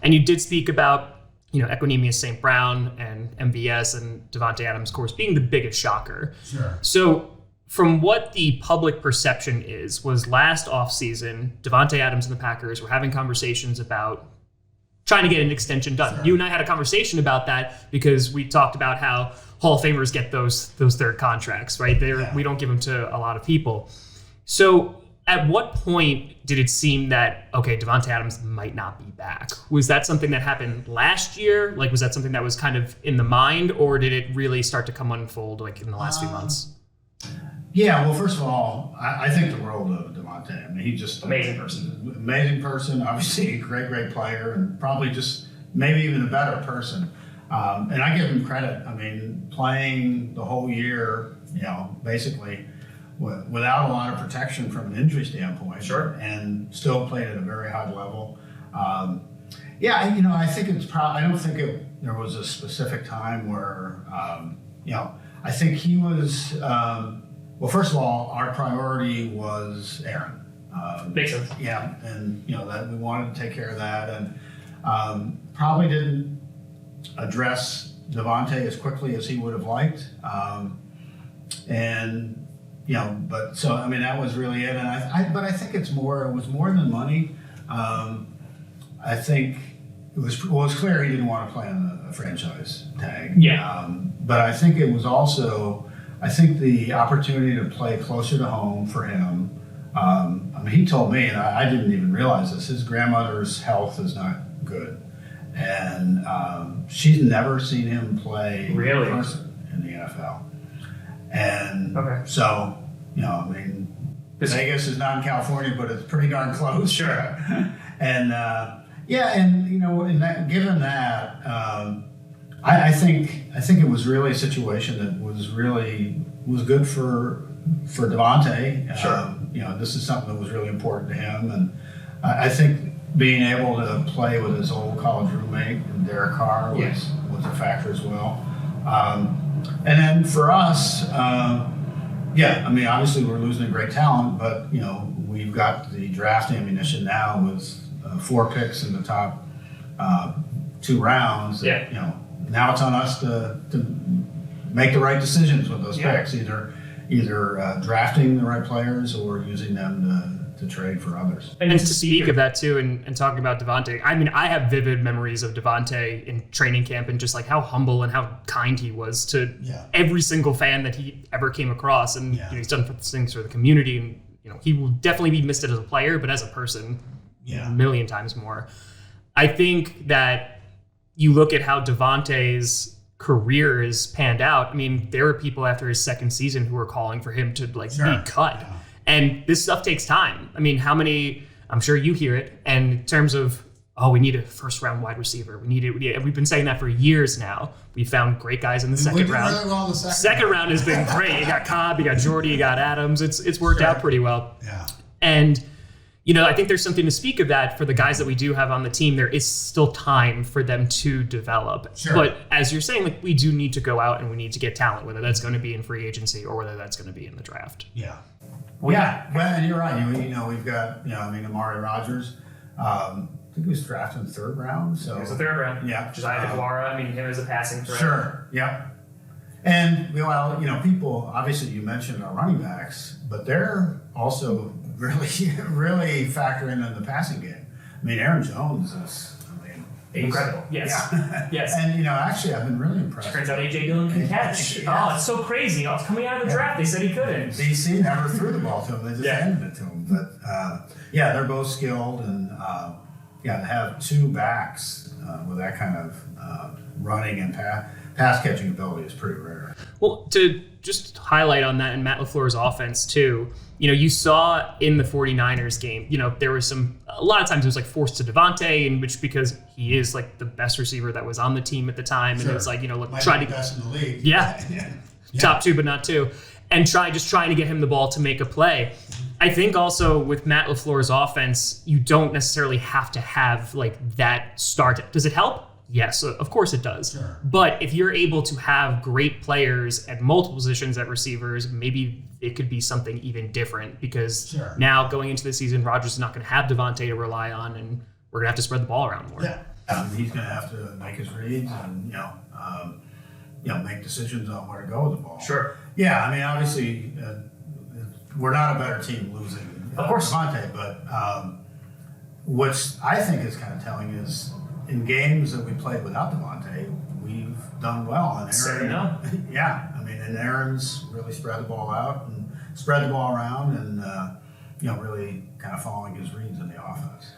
And you did speak about, Equanimeous St. Brown and MVS and Davante Adams, of course, being the biggest shocker. Sure. So from what the public perception was last offseason, Davante Adams and the Packers were having conversations about trying to get an extension done. Sure. You and I had a conversation about that because we talked about how Hall of Famers get those third contracts, right? We don't give them to a lot of people. So at what point did it seem that, okay, Davante Adams might not be back? Was that something that happened last year? Like, was that something that was kind of in the mind, or did it really start to come unfold like in the last few months? Yeah, well, first of all, I think the world of Davante. I mean, he's just amazing person. Obviously, a great player, and probably just maybe even a better person. And I give him credit. I mean, playing the whole year, basically without a lot of protection from an injury standpoint, sure, and still played at a very high level. I think it's probably. I don't think there was a specific time where, I think he was. Well, first of all, our priority was Aaron. Makes sense. Yeah, and that we wanted to take care of that, and probably didn't address Davante as quickly as he would have liked. But so I mean that was really it, and I think it was more than money. I think it was clear he didn't want to play on a franchise tag. Yeah. But I think it was also. I think the opportunity to play closer to home for him, he told me, and I didn't even realize this, his grandmother's health is not good. And she's never seen him play in person in the NFL. And so, Vegas is not in California, but it's pretty darn close. Sure. And, given that, I think it was really a situation that was good for Davante. Sure. This is something that was really important to him, and I think being able to play with his old college roommate Derek Carr was a factor as well. And then for us, obviously we're losing a great talent, but we've got the draft ammunition now with 4 picks in the top 2 rounds. Now it's on us to make the right decisions with those picks, either drafting the right players or using them to trade for others. And to speak of that too, and talking about Davante, I mean, I have vivid memories of Davante in training camp and just like how humble and how kind he was to every single fan that he ever came across. And he's done things for the community, and he will definitely be missed as a player, but as a person, a million times more. I think that you look at how Davante's career is panned out. I mean, there were people after his second season who were calling for him to be cut. Yeah. And this stuff takes time. I mean, I'm sure you hear it, and in terms of, we need a first-round wide receiver. We've been saying that for years now. We found great guys in the second round. Really well in the second round has been great. You got Cobb, you got Jordy, you got Adams. It's worked out pretty well. Yeah. And I think there's something to speak of that for the guys that we do have on the team. There is still time for them to develop. Sure. But as you're saying, we do need to go out and we need to get talent, whether that's going to be in free agency or whether that's going to be in the draft. Yeah. Well, and you're right. We've got, Amari Rodgers. I think he was drafted in the 3rd round. So it was the 3rd round. Yeah. Josiah DeGuara, him as a passing threat. Sure. Yeah. And, people, obviously you mentioned our running backs, but they're also really factoring in the passing game. I mean, Aaron Jones is incredible. Yes. Yeah. Yes. And, actually, I've been really impressed. Turns out A.J. Dillon can catch. Yes. Oh, it's so crazy. It's coming out of the draft. They said he couldn't. DC never threw the ball to him. They just handed it to him. But, they're both skilled. And, to have 2 backs with that kind of running and pass catching ability is pretty rare. Well, to just highlight on that in Matt LaFleur's offense, too, you saw in the 49ers game, there was a lot of times it was forced to Davante, in which because he is the best receiver that was on the team at the time. Sure. And it was try to best in the league. Yeah. Top 2, but not 2. And trying to get him the ball to make a play. I think also with Matt LaFleur's offense, you don't necessarily have to have that start. Does it help? Yes, of course it does. Sure. But if you're able to have great players at multiple positions at receivers, maybe it could be something even different because now going into the season, Rodgers is not going to have Davante to rely on, and we're going to have to spread the ball around more. Yeah, He's going to have to make his reads and make decisions on where to go with the ball. Sure. Yeah, I mean, obviously, we're not a better team losing of course. Davante, but what's I think is kind of telling is in games that we played without Davante, we've done well. And Aaron, yeah, I mean, and Aaron's really spread the ball out and spread the ball around, and really kind of following his reads in the offense.